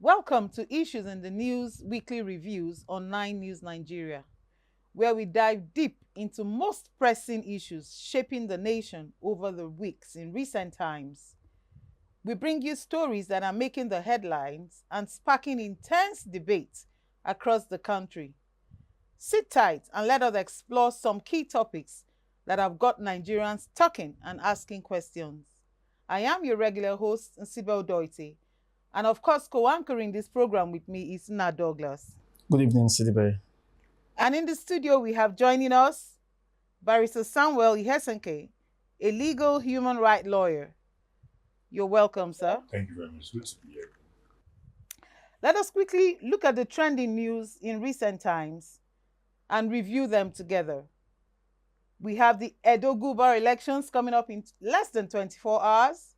Welcome to Issues in the News weekly reviews on 9 News Nigeria, where we dive deep into most pressing issues shaping the nation over the weeks in recent times. We bring you stories that are making the headlines and sparking intense debate across the country. Sit tight and let us explore some key topics that have got Nigerians talking and asking questions. I am your regular host, Nsibel Doity, and of course, co-anchoring this program with me is Na Douglas. Good evening, Sidibe. And in the studio, we have joining us Barrister Samuel IHENSEKHIEN, a legal human rights lawyer. You're welcome, sir. Thank you very much. Good to be here. Let us quickly look at the trending news in recent times and review them together. We have the Edo Guber elections coming up in less than 24 hours.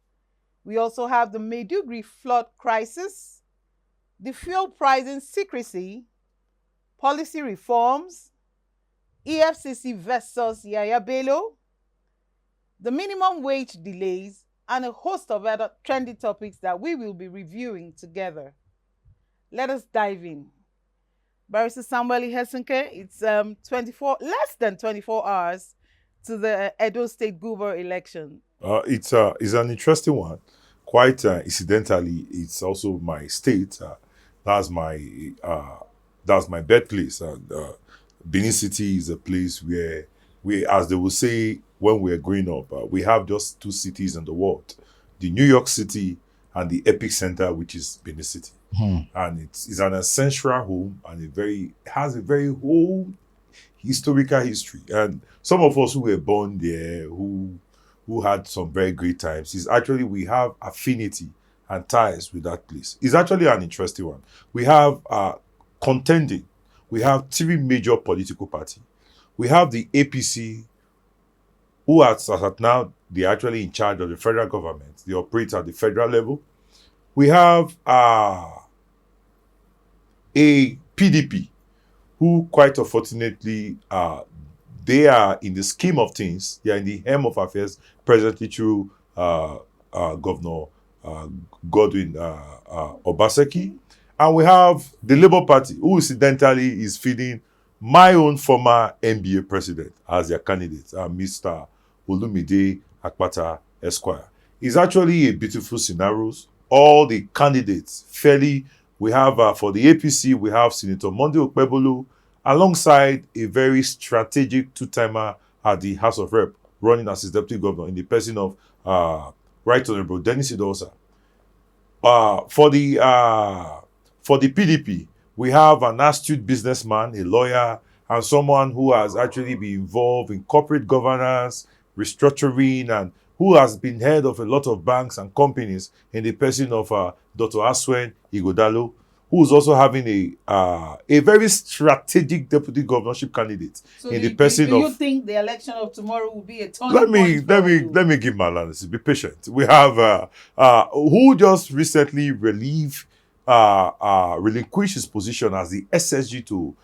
We also have the MAIDUGURI flood crisis, the fuel pricing secrecy, policy reforms, EFCC versus Yaya Bello, the minimum wage delays, and a host of other trendy topics that we will be reviewing together. Let us dive in. Barrister Samuel IHENSEKHIEN, it's less than 24 hours to the Edo State Guber election. It's an interesting one. Quite incidentally, it's also my state. That's my birthplace. Benin City is a place where as they will say when we were growing up, we have just two cities in the world: the New York City and the epic center, which is Benin City. And it's an ancestral home, and has a very old historical history. And some of us who were born there, who had some very great times, is actually we have affinity and ties with that place. It's actually an interesting one. We have contending. We have three major political parties. We have the APC, who as at now, they're actually in charge of the federal government. They operate at the federal level. We have a PDP, who quite unfortunately, they are in the scheme of things, they are in the helm of affairs presently through Governor Godwin Obaseki. And we have the Labour Party, who incidentally is feeding my own former NBA president as their candidate, Mr. Olumide Akpata Esquire. It's actually a beautiful scenario. All the candidates fairly, we have for the APC, we have Senator Monday Okpebolo, alongside a very strategic two-timer at the House of Rep, running as his deputy governor in the person of Right Honorable Dennis Idosa. For the PDP, we have an astute businessman, a lawyer, and someone who has actually been involved in corporate governance, restructuring, and who has been head of a lot of banks and companies in the person of Dr. Aswen Igodalo, who is also having a very strategic deputy governorship candidate So in the person do you of. think the election of tomorrow will be a turning Let me point for you? let me give my analysis. Be patient. We have who just recently relinquished his position as the SSG to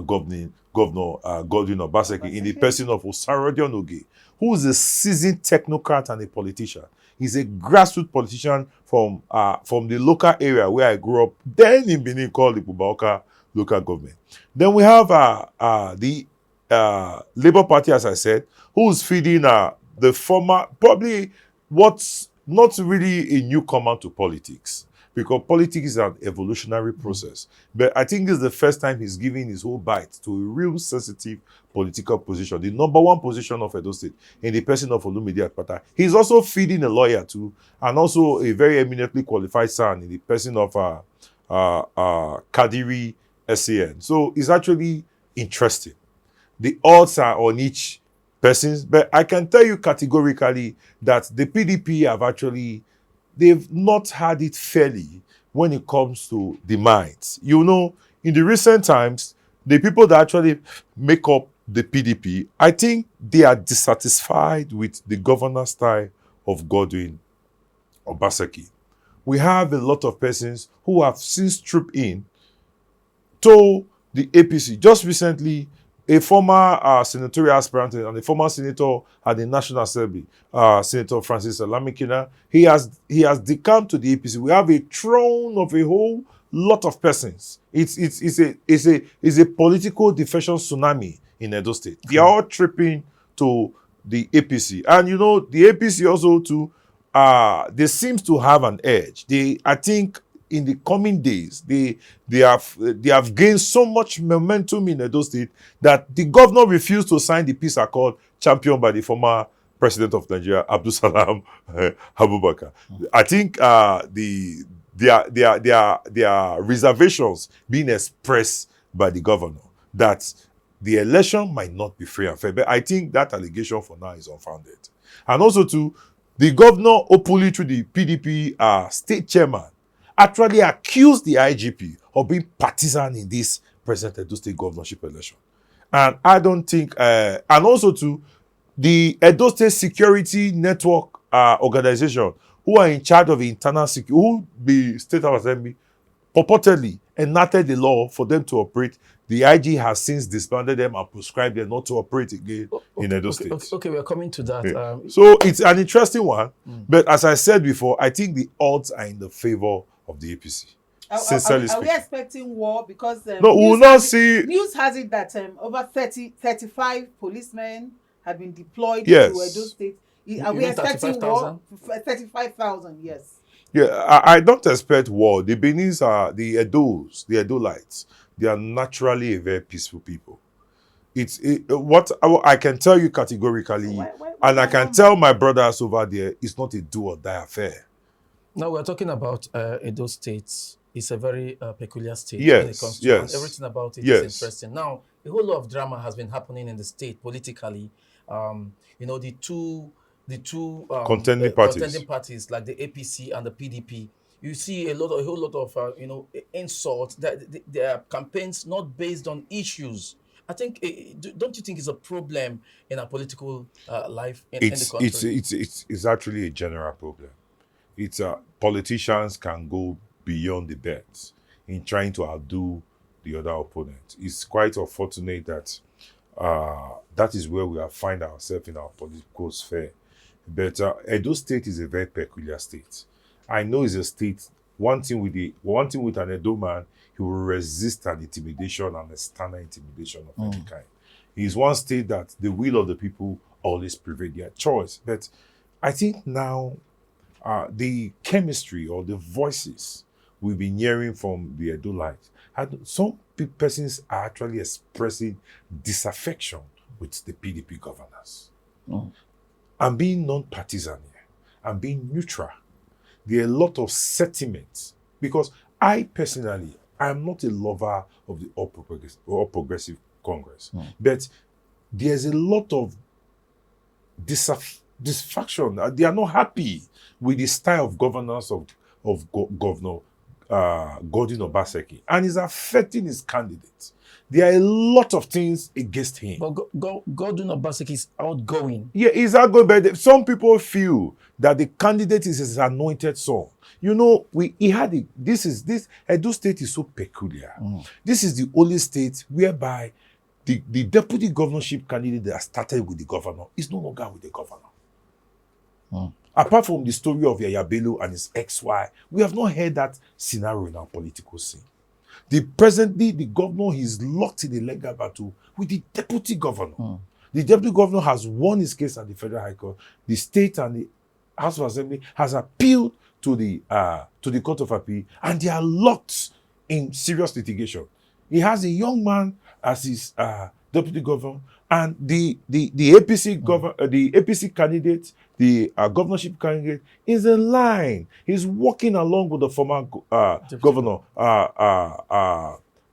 Governor Godwin Obaseki in the person of Osarodion Oge, who is a seasoned technocrat and a politician. He's a grassroots politician from the local area where I grew up, then in Benin, called the Bubaoka local government. Then we have the Labour Party, as I said, who's feeding the former, probably what's not really a newcomer to politics, because politics is an evolutionary process. But I think this is the first time he's giving his whole bite to a real sensitive political position, the number one position of Edo State, in the person of Olumide Akpata. He's also feeding a lawyer too, and also a very eminently qualified son in the person of Kadiri SAN. So it's actually interesting. The odds are on each person, but I can tell you categorically that the PDP they've not had it fairly when it comes to the minds. You know, in the recent times, the people that actually make up the PDP, I think they are dissatisfied with the governance style of Godwin Obaseki. We have a lot of persons who have since trooped in to the APC. Just recently, a former senatorial aspirant and a former senator at the National Assembly, Senator Francis Alamikina, he has decamped to the APC. We have a throne of a whole lot of persons. It's a political defection tsunami in Edo State. They are all tripping to the APC. And you know, the APC also too, they seems to have an edge. I think in the coming days, they have gained so much momentum in Edo State that the governor refused to sign the peace accord championed by the former president of Nigeria, Abdul Salam Abubakar. I think there are reservations being expressed by the governor that the election might not be free and fair. But I think that allegation for now is unfounded. And also too, the governor openly through the PDP state chairman actually accused the IGP of being partisan in this present Edo State governorship election. And I don't think, and also too, the Edo State Security Network organization who are in charge of internal security, who the State House Assembly purportedly enacted the law for them to operate. The IG has since disbanded them and prescribed them not to operate again in Edo State. Okay, we're coming to that. Yeah. So it's an interesting one. But as I said before, I think the odds are in the favor of the APC. Sincerely are we expecting war? Because no, we will not see. News has it that over 35 policemen have been deployed to Edo State. Are we expecting war? 35,000, yes. Yeah, I don't expect war. The Benis are the Edolites. They are naturally a very peaceful people. What I can tell you categorically, and I can tell my brothers over there, it's not a do or die affair. Now we're talking about Edo State. It's a very peculiar state. Yes, and everything about it is interesting. Now, a whole lot of drama has been happening in the state politically. You know, the two contending parties like the APC and the PDP. You see a whole lot of insults. That their campaigns not based on issues. I think, don't you think it's a problem in our political life in the country? It's actually a general problem. It's politicians can go beyond the bets in trying to outdo the other opponent. It's quite unfortunate that that is where we find ourselves in our political sphere. But Edo State is a very peculiar state. I know it's a state. One thing with an Edo man, he will resist an intimidation and a external intimidation of any kind. It's one state that the will of the people always prevail their choice. But I think now the chemistry or the voices we've been hearing from the Edolites, some persons are actually expressing disaffection with the PDP governors. And being non-partisan here, and being neutral. There are a lot of sentiments. Because I personally, I'm not a lover of the All Progressive Congress. But there's a lot of disfaction. They are not happy with the style of governance of Governor Godwin Obaseki, and is affecting his candidates. There are a lot of things against him. But Godwin Obaseki is outgoing. Yeah, he's outgoing, but some people feel that the candidate is his anointed son. You know, this Edo State is so peculiar. This is the only state whereby the deputy governorship candidate that started with the governor is no longer with the governor. Apart from the story of Yaya Bello and his ex-wife, we have not heard that scenario in our political scene. Presently, the governor is locked in a legal battle with the deputy governor. The deputy governor has won his case at the Federal High Court. The state and the House of Assembly has appealed to the Court of Appeal, and they are locked in serious litigation. He has a young man as his deputy governor, and the APC candidate, the governorship candidate, is in line. He's walking along with the former governor,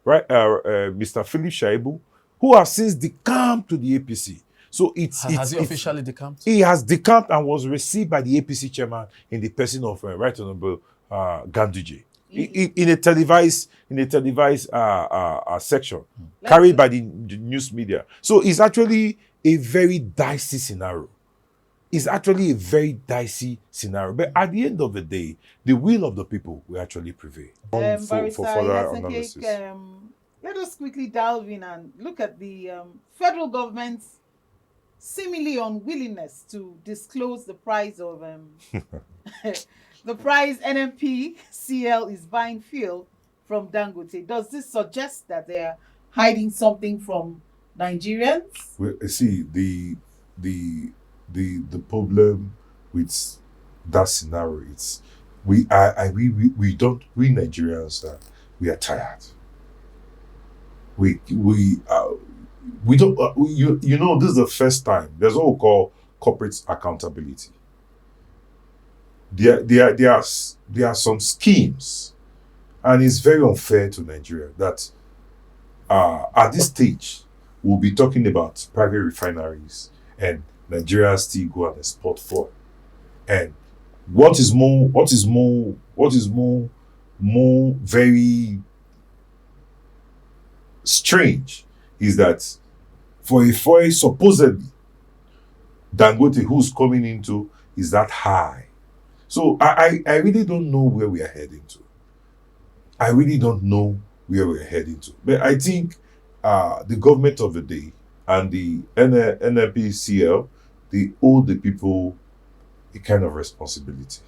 Mr. Philip Shaibu, who has since decamped to the APC. So has he officially decamped? He has decamped and was received by the APC chairman in the person of Right Honorable Ganduje. In a televised section carried by the news media. So it's actually a very dicey scenario. It's actually a very dicey scenario. But at the end of the day, the will of the people will actually prevail. For further analysis. Let us quickly delve in and look at the federal government's seemingly unwillingness to disclose the price of the price NMPCL is buying fuel from Dangote? Does this suggest that they're hiding something from Nigerians? Well, see, the problem with that scenario, it's we Nigerians, we are tired. We don't you know, this is the first time there's what we call corporate accountability. There are some schemes, and it's very unfair to Nigeria that at this stage we'll be talking about private refineries and Nigeria still go and export fuel. And what is more very strange is that for a fuel supposedly Dangote who's coming into is that high. So I really don't know where we are heading to. I really don't know where we're heading to. But I think the government of the day and the NNPCL, they owe the people a kind of responsibility.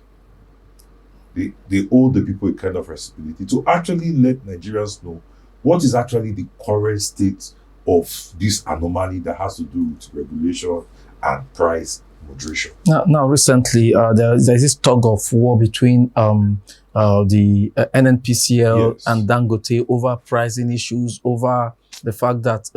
They owe the people a kind of responsibility to actually let Nigerians know what is actually the current state of this anomaly that has to do with regulation and price moderation. Now recently, there's this tug of war between the NNPCL Yes. and Dangote over pricing issues, over the fact that,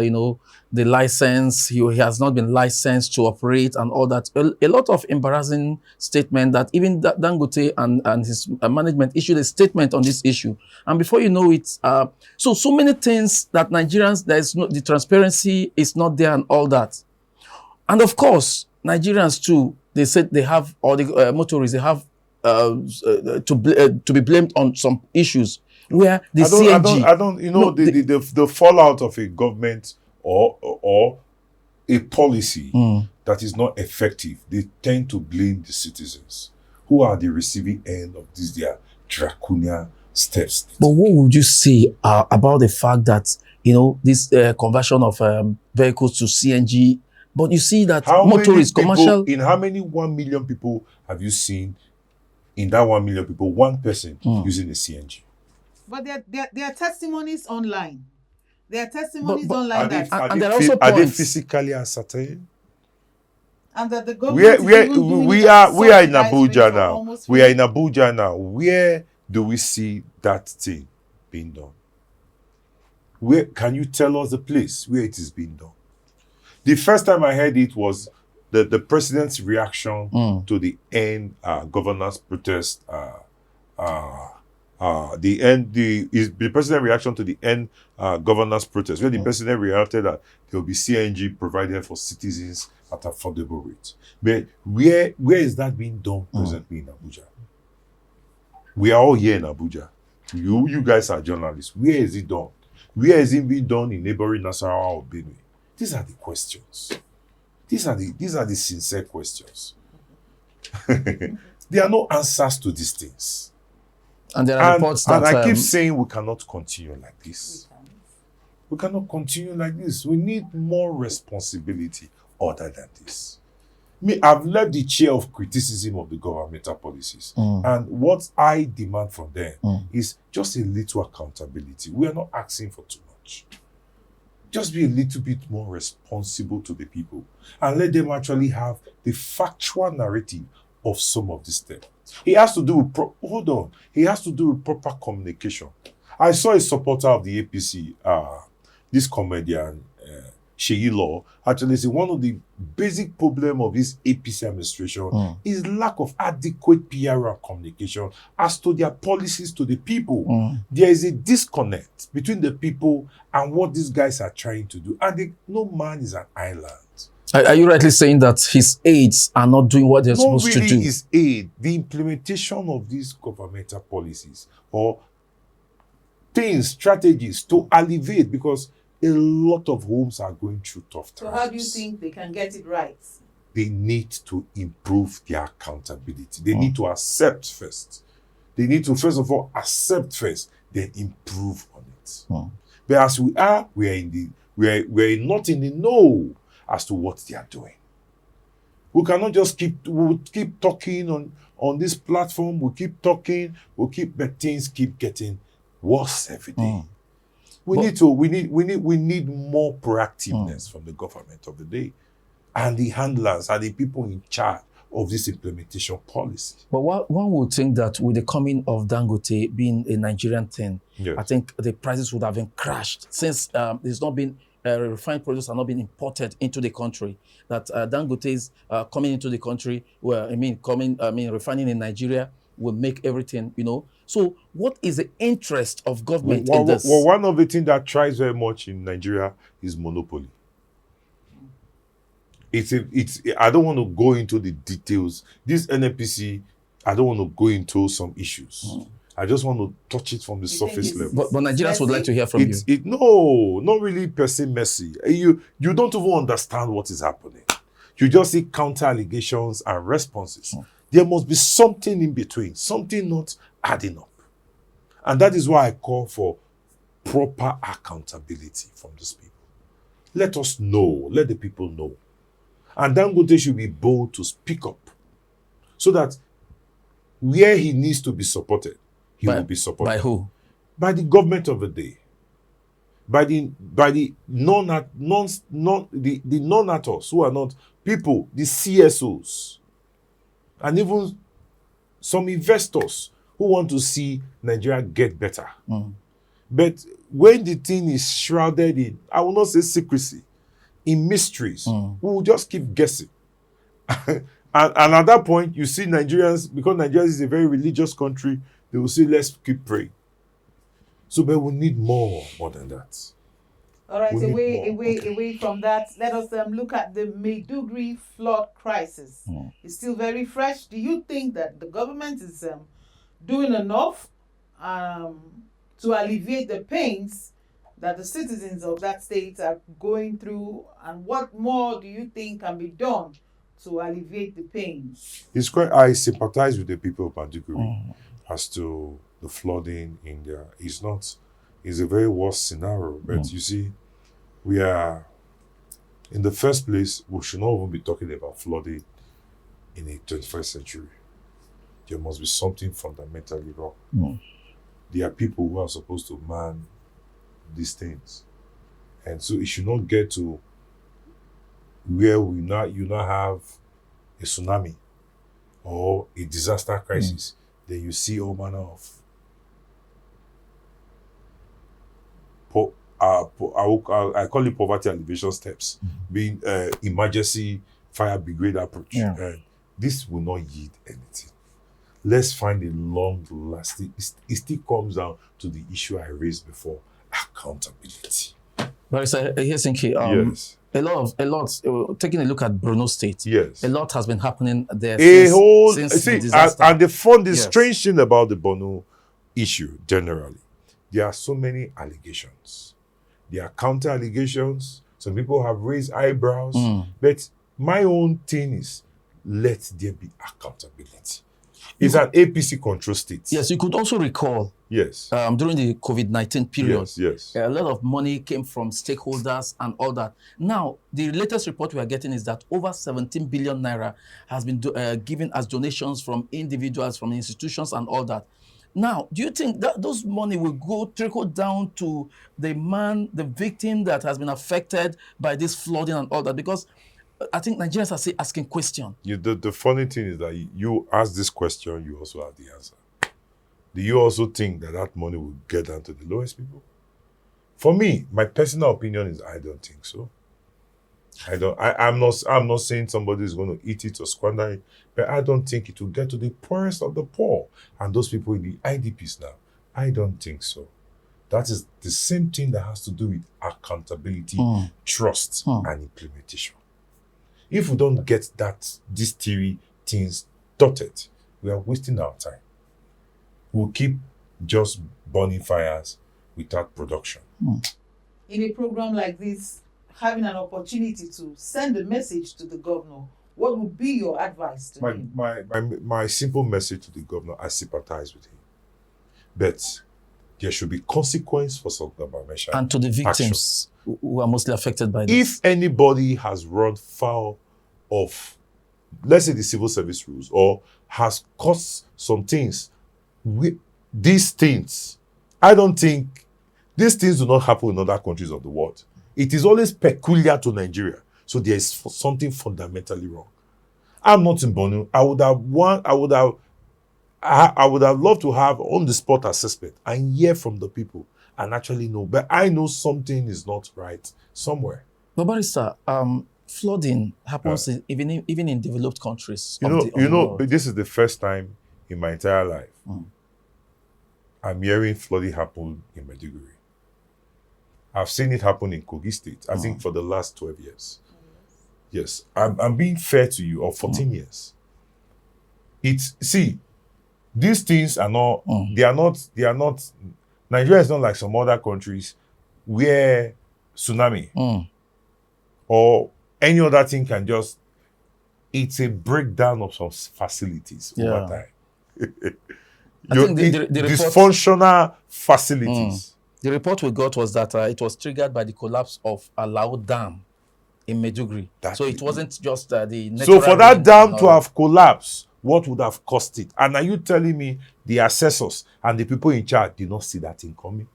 the license, he has not been licensed to operate and all that. A lot of embarrassing statement that even Dangote and his management issued a statement on this issue. And before you know it, so many things that Nigerians, the transparency is not there and all that. And of course, Nigerians too, they said they have, or the motorists, they have to be blamed on some issues where the CNG... I don't, the fallout of a government or a policy that is not effective, they tend to blame the citizens who are the receiving end of these their draconian steps. But what would you say about the fact that, this conversion of vehicles to CNG, but you see that motorists, commercial... In how many 1 million people have you seen, in that 1 million people, one person using a CNG? But there are testimonies online. There are testimonies online are they physically ascertained? And that the government we are in Abuja now. We are in Abuja now. Where do we see that thing being done? Where can you tell us the place where it is being done? The first time I heard it was the president's reaction to the end governors' protest. The president's reaction to the end governors' protest, where the president reacted that there will be CNG provided for citizens at affordable rates. But where is that being done presently in Abuja? We are all here in Abuja. You guys are journalists. Where is it done? Where is it being done in neighboring Nasarawa or Benue? These are the questions. These are the sincere questions. There are no answers to these things. And there are reports that... And I keep saying we cannot continue like this. We cannot continue like this. We need more responsibility other than this. I've left the chair of criticism of the governmental policies. And what I demand from them is just a little accountability. We are not asking for too much. Just be a little bit more responsible to the people and let them actually have the factual narrative of some of this stuff. It has to do with It has to do with proper communication. I saw a supporter of the APC, this comedian, Sheyi Law, actually say one of the basic problem of this APC administration is lack of adequate PR and communication as to their policies to the people. There is a disconnect between the people and what these guys are trying to do. And no man is an island. Are you rightly saying that his aides are not doing what they're supposed to do? Not really his aid. The implementation of these governmental policies or strategies to alleviate, because a lot of homes are going through tough times. So how do you think they can get it right? They need to improve their accountability. They need to accept first. They need to, first of all, accept first, then improve on it. But as we are not in the know as to what they are doing. We cannot just keep talking on this platform. We keep talking, but things keep getting worse every day. We need more proactiveness from the government of the day and the handlers and the people in charge of this implementation policy. But one would think that with the coming of Dangote being a Nigerian thing, I think the prices would have been crashed since there's not been refined products are not being imported into the country. That Dangote's coming into the country, refining in Nigeria will make everything, So what is the interest of government in this? Well, one of the things that tries very much in Nigeria is monopoly. I don't want to go into the details. This NNPC, I don't want to go into some issues. I just want to touch it from the surface level. But Nigerians would like to hear from you. No, not really per se messy. You don't even understand what is happening. You just see counter allegations and responses. There must be something in between, something not adding up. And that is why I call for proper accountability from these people. Let us know, let the people know. And Dangote should be bold to speak up so that where he needs to be supported, he will be supported. By who? By the government of the day. By the non-actors who are not people, the CSOs, and even some investors who want to see Nigeria get better. But when the thing is shrouded in, I will not say secrecy, in mysteries, we will just keep guessing. and at that point, you see Nigerians, because Nigeria is a very religious country, they will say, let's keep praying. So, but we need more than that. All right, away from that, let us look at the Maiduguri flood crisis. It's still very fresh. Do you think that the government is doing enough to alleviate the pains that the citizens of that state are going through, and what more do you think can be done to alleviate the pains? I sympathize with the people of Maiduguri as to the flooding in there. It's a very worst scenario, but you see, we are, in the first place, we should not even be talking about flooding in the 21st century. There must be something fundamentally wrong. There are people who are supposed to man these things. And so it should not get to where you now have a tsunami or a disaster crisis. Then you see all manner of I call it poverty alleviation steps, being emergency fire brigade approach. And this will not yield anything. Let's find a long-lasting. It still comes down to the issue I raised before: accountability. Barrister IHENSEKHIEN, yes. A lot. Taking a look at Borno State, yes, a lot has been happening there since the disaster. And the strange thing about the Borno issue generally, there are so many allegations. There are counter allegations. Some people have raised eyebrows. But my own thing is, let there be accountability. It's an APC control state. Yes, you could also recall. Yes. During the COVID-19 period. Yes. A lot of money came from stakeholders and all that. Now, the latest report we are getting is that over 17 billion naira has been given as donations from individuals, from institutions and all that. Now, do you think that those money will trickle down to the victim that has been affected by this flooding and all that? Because I think Nigerians are still asking questions. The funny thing is that you ask this question, you also have the answer. Do you also think that money will get down to the lowest people? For me, my personal opinion is I don't think so. I'm not saying somebody is going to eat it or squander it, but I don't think it will get to the poorest of the poor and those people in the IDPs now. I don't think so. That is the same thing that has to do with accountability, trust, and implementation. If we don't get these three things dotted, we are wasting our time. We'll keep just burning fires without production. In a program like this, having an opportunity to send a message to the governor, what would be your advice to him? My simple message to the governor, I sympathize with him. But there should be consequence for some government. And to the victims who are mostly affected by this. If anybody has run foul of, let's say, the civil service rules, or has caused some these things, I don't think these things do not happen in other countries of the world. It is always peculiar to Nigeria. So there is something fundamentally wrong. I'm not in Borno. I would have loved to have on the spot assessment and hear from the people and actually know. But I know something is not right somewhere. But Barrister, flooding happens even in developed countries. But this is the first time in my entire life I'm hearing flooding happen in Maiduguri. I've seen it happen in Kogi State, I think for the last 12 years. Yes, I'm being fair to you, or 14 years. These things are not, they are not, Nigeria is not like some other countries where tsunami or any other thing can just, it's a breakdown of some facilities over time. I think the dysfunctional facilities. The report we got was that it was triggered by the collapse of a Lao Dam in Maiduguri. So it wasn't just the natural. So for that dam to have collapsed, what would have cost it? And are you telling me the assessors and the people in charge did not see that thing coming?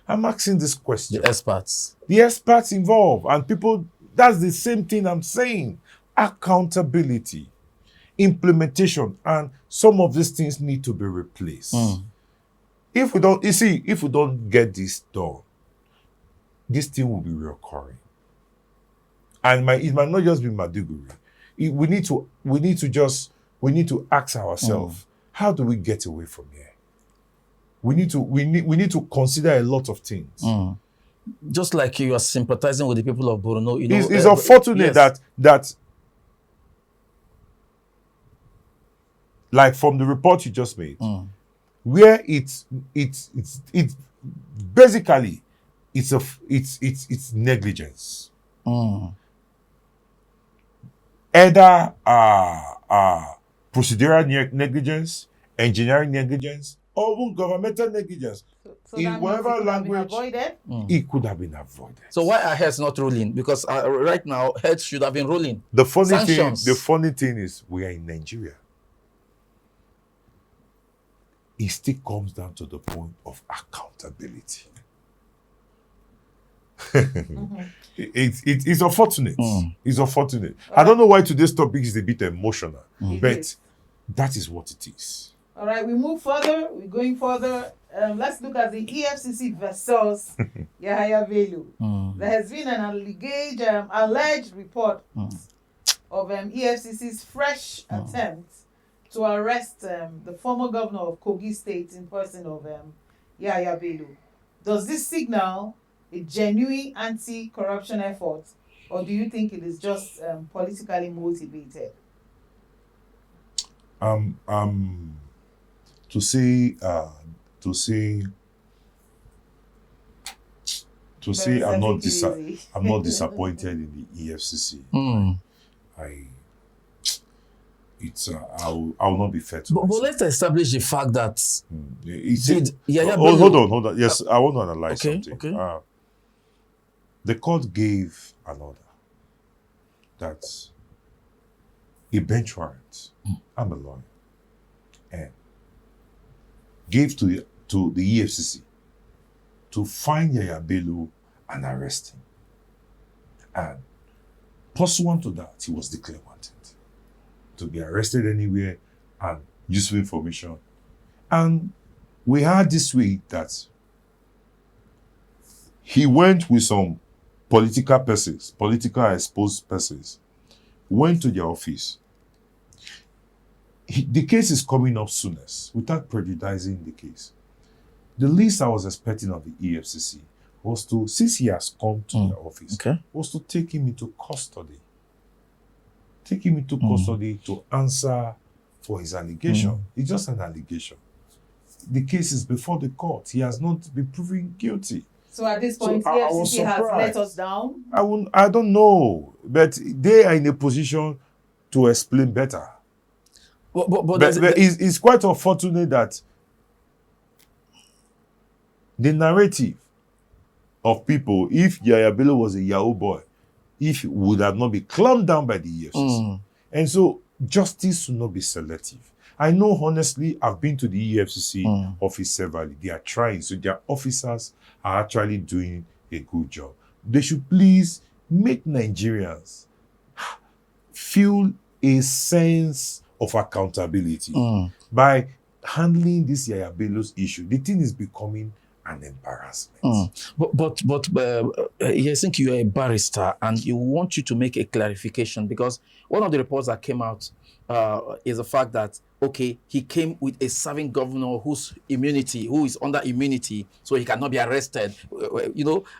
I'm asking this question. The experts. The experts involved and people, that's the same thing I'm saying. Accountability, implementation, and some of these things need to be replaced. If we don't get this done, this thing will be recurring. And it might not just be Maiduguri. We need to ask ourselves, how do we get away from here? We need to consider a lot of things. Just like you are sympathizing with the people of Borno, it's unfortunate that like from the report you just made, where it's basically it's negligence. Either procedural negligence, engineering negligence, or even governmental negligence. So in whatever language, it could have been avoided. So why are heads not ruling? Because right now, heads should have been ruling. The funny thing is, we are in Nigeria. It still comes down to the point of accountability. It's unfortunate. It's unfortunate. I don't know why today's topic is a bit emotional, but that is what it is. All right, we move further. We're going further. Let's look at the EFCC versus Yahaya Bello. There has been an alleged report of EFCC's fresh attempt to arrest the former governor of Kogi State in person of Yahaya Bello. Does this signal a genuine anti-corruption effort, or do you think it is just politically motivated? To say I'm not disappointed in the EFCC. I will not be fair to but let's establish the fact that hold on. Yes, I want to analyze something. Okay. The court gave an order that a bench warrant, I'm a lawyer, and gave to the EFCC to find Yahaya Bello and arrest him. And pursuant to that, he was declared wanted to be arrested anywhere and useful information. And we heard this week that he went with some political exposed persons, went to their office. The case is coming up soonest, without prejudicing the case. The least I was expecting of the EFCC was to, since he has come to their office, was to take him into custody. Take him into custody to answer for his allegation. It's just an allegation. The case is before the court. He has not been proven guilty. So at this point, EFCC has let us down? I don't know, but they are in a position to explain better. But it's quite unfortunate that the narrative of people, if Yahaya Bello was a Yahoo boy, if it would have not been clamped down by the EFCC. And so justice should not be selective. I know, honestly, I've been to the EFCC office severally. They are trying. So their officers are actually doing a good job. They should please make Nigerians feel a sense of accountability by handling this Yaya Bello's issue. The thing is becoming an embarrassment. But I think you are a barrister, and you want you to make a clarification, because one of the reports that came out is the fact that, okay, he came with a serving governor who is under immunity, so he cannot be arrested.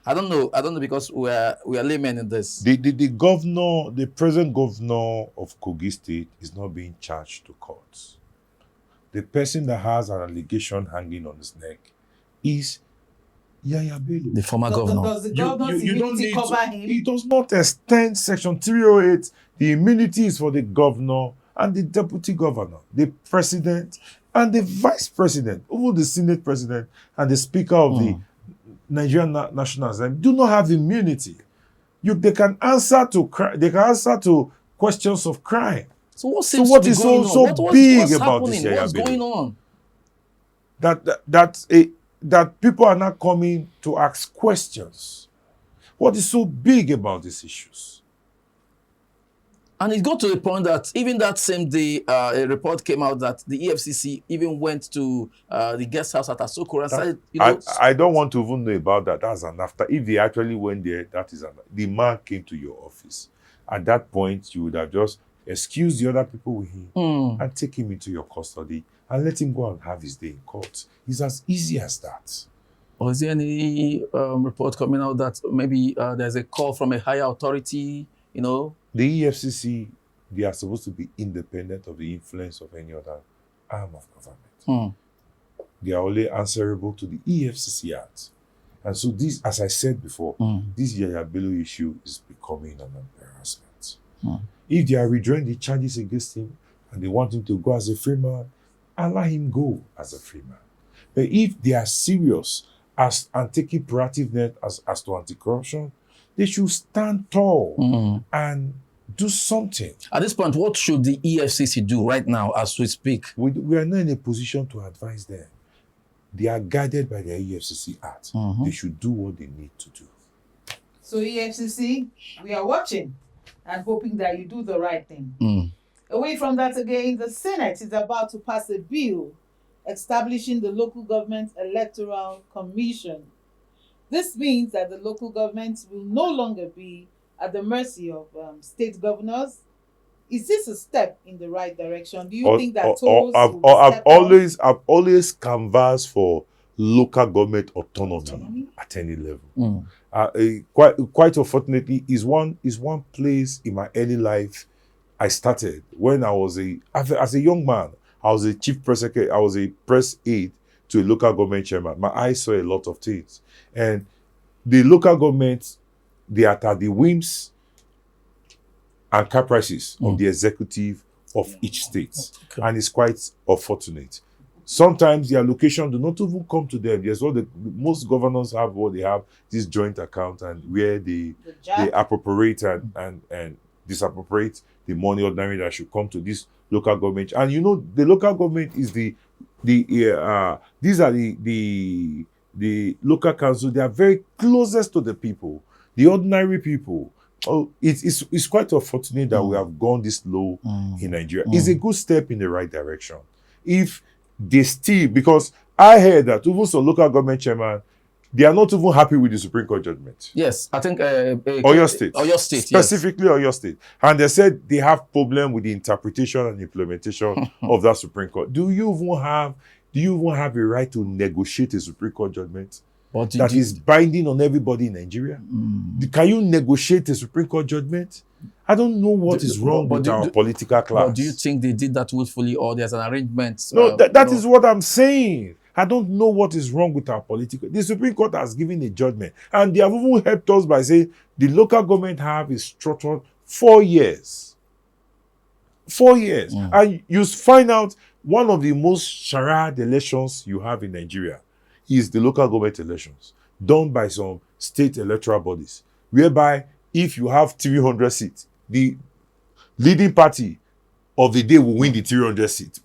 I don't know, because we are laymen in this. The present governor of Kogi State is not being charged to court. The person that has an allegation hanging on his neck is Yaya Bello, the former governor. Does the governor's immunity cover him? It does not extend Section 308. The immunity is for the governor and the deputy governor, the president and the vice president, even the Senate president and the speaker of the Nigerian National Assembly do not have immunity. They can answer to questions of crime. So what is so big about this Yaya What's going on? That people are not coming to ask questions. What is so big about these issues? And it got to the point that even that same day, a report came out that the EFCC even went to the guest house at Asokoro and said, I don't want to even know about that. That's an after. If they actually went there, the man came to your office. At that point, you would have just excused the other people with him and take him into your custody and let him go and have his day in court. It's as easy as that. Or is there any report coming out that maybe there's a call from a higher authority, The EFCC, they are supposed to be independent of the influence of any other arm of government. They are only answerable to the EFCC Act. And so this, as I said before, this Yaya Bello issue is becoming an embarrassment. If they are withdrawing the charges against him and they want him to go as a free man, allow him go as a free man. But if they are serious and taking proactiveness as to anti-corruption, they should stand tall and do something. At this point, what should the EFCC do right now as we speak? We are not in a position to advise them. They are guided by the EFCC Act. They should do what they need to do. So EFCC, we are watching and hoping that you do the right thing. Away from that again, the Senate is about to pass a bill establishing the Local Government Electoral Commission. This means that the local governments will no longer be at the mercy of state governors. Is this a step in the right direction? Do you think that I've always canvassed for local government autonomy at any level. Quite unfortunately, is one place in my early life I started when I was as a young man. I was a chief press secretary. I was a press aide to a local government chairman. My eyes saw a lot of things, and the local government, they are at the whims and caprices of the executive of each state, and it's quite unfortunate. Sometimes the allocation do not even come to them. There's most governors have what they have, this joint account, and where they appropriate and disappropriate the money ordinary that should come to this local government. And the local government is these are the local council. They are very closest to the people, the ordinary people. It's quite unfortunate that we have gone this low in Nigeria. It's a good step in the right direction. If they still, because I heard that even some local government chairman, they are not even happy with the Supreme Court judgment. Yes, I think Oyo State. Specifically yes. Oyo State. And they said they have problem with the interpretation and implementation of that Supreme Court. Do you even have a right to negotiate a Supreme Court judgment that is binding on everybody in Nigeria? Can you negotiate a Supreme Court judgment? I don't know what is wrong with our political class. But do you think they did that willfully, or there's an arrangement? No, that is what I'm saying. I don't know what is wrong with our political. The Supreme Court has given a judgment, and they have even helped us by saying the local government have a structure 4 years. 4 years. And you find out one of the most charade elections you have in Nigeria is the local government elections done by some state electoral bodies, whereby if you have 300 seats, the leading party of the day will win the 300 seats.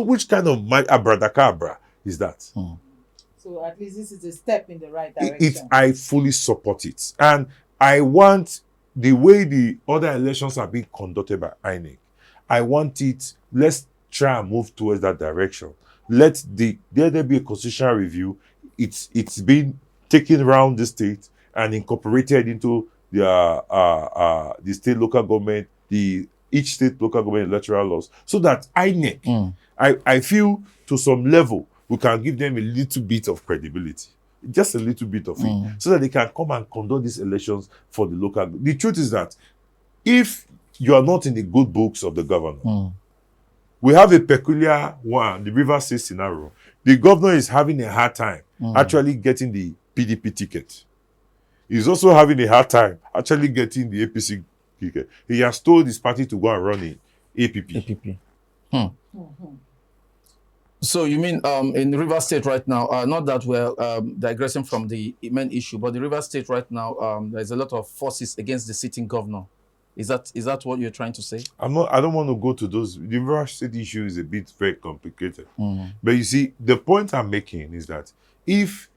which kind of abracadabra is that? So at least this is a step in the right direction. I fully support it. And I want the way the other elections are being conducted by INEC, I want it, let's try and move towards that direction. Let there be a constitutional review. It's been taken around the state and incorporated into the state local government, each state local government electoral laws, so that INEC, I feel to some level, we can give them a little bit of credibility, just a little bit of it, so that they can come and conduct these elections for the local. The truth is that if you are not in the good books of the governor, we have a peculiar one, the River State scenario. The governor is having a hard time actually getting the PDP ticket. He's also having a hard time actually getting the APC ticket. He has told his party to go and run in APP. So you mean in River State right now, not that we're digressing from the main issue, but the River State right now, there's a lot of forces against the sitting governor. Is that what you're trying to say? I don't want to go to those. The River State issue is a bit very complicated. But you see, the point I'm making is that if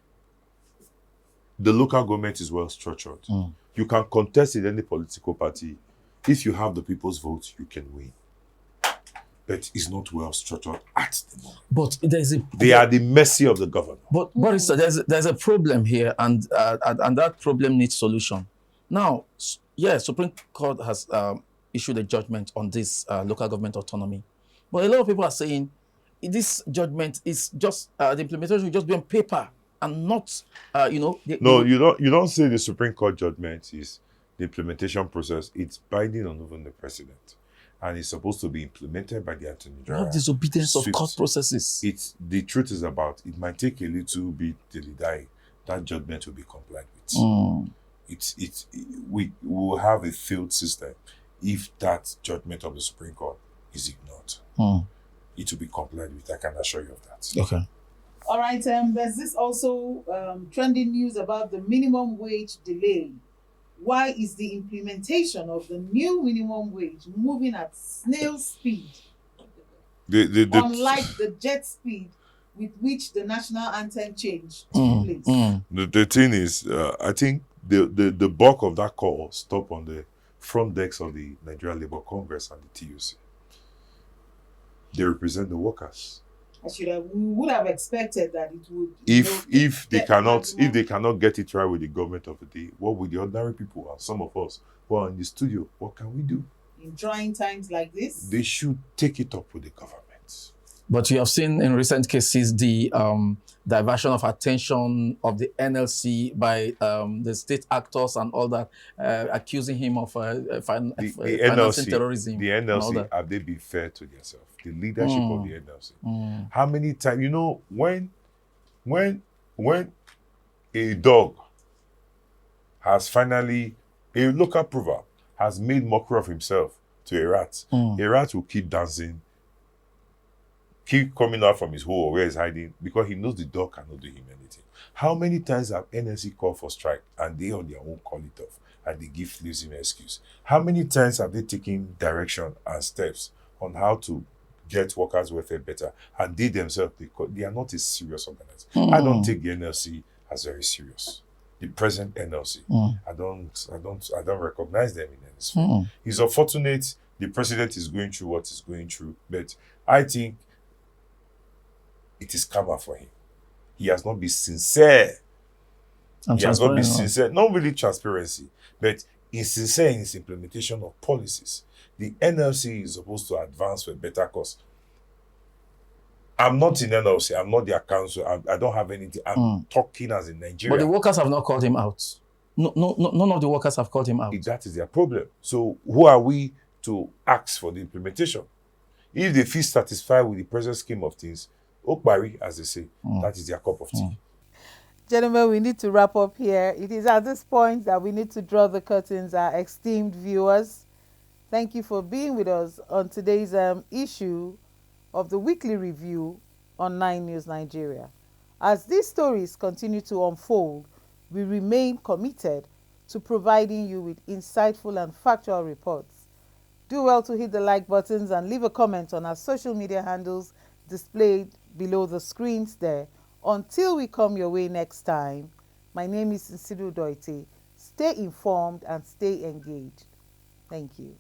the local government is well structured, you can contest in any political party. If you have the people's vote, you can win. But it's not well structured at the moment. But they are the mercy of the governor. But Boris, there's a problem here, and that problem needs solution. Now, Supreme Court has issued a judgment on this local government autonomy, but a lot of people are saying this judgment is just the implementation will just be on paper and not, you don't say the Supreme Court judgment is the implementation process. It's binding on even the president, and it's supposed to be implemented by the Attorney General. What disobedience of court processes? The truth is about it might take a little bit till it die. That judgment will be complied with. We will have a failed system if that judgment of the Supreme Court is ignored. It will be complied with. I can assure you of that. Okay. All right. There's this also trending news about the minimum wage delay. Why is the implementation of the new minimum wage moving at snail speed? Unlike the jet speed with which the national anthem change took place. The thing is, I think the bulk of that call stopped on the front decks of the Nigeria Labour Congress and the TUC. They represent the workers. We would have expected that it would. If they cannot get it right with the government of the day, what would the ordinary people and some of us who are in the studio, what can we do? In trying times like this, they should take it up with the government. But you have seen in recent cases the diversion of attention of the NLC by the state actors and all that, accusing him of financing terrorism. The NLC, have they been fair to themselves? The leadership of the NLC. How many times, when a dog has finally, a local proverb has made mockery of himself to a rat will keep dancing, keep coming out from his hole or where he's hiding, because he knows the dog cannot do him anything. How many times have NLC called for strike and they on their own call it off and they give flimsy excuse? How many times have they taken direction and steps on how to get workers' welfare better, and they themselves, they are not a serious organization. I don't take the NLC as very serious. The present NLC, I don't recognize them in any sphere. It's unfortunate the president is going through what he's going through, but I think it is karma for him. He has not been sincere. He has not been sincere, not really transparency, but he's sincere in his implementation of policies. The NLC is supposed to advance for a better cause. I'm not in NLC. I'm not their council. I don't have anything. I'm talking as in Nigeria. But the workers have not called him out. No, none of the workers have called him out. That is their problem. So who are we to ask for the implementation? If they feel satisfied with the present scheme of things, Okbari, as they say, that is their cup of tea. Gentlemen, we need to wrap up here. It is at this point that we need to draw the curtains, our esteemed viewers. Thank you for being with us on today's issue of the weekly review on 9 News Nigeria. As these stories continue to unfold, we remain committed to providing you with insightful and factual reports. Do well to hit the like buttons and leave a comment on our social media handles displayed below the screens there. Until we come your way next time, my name is Nsiru Doite. Stay informed and stay engaged. Thank you.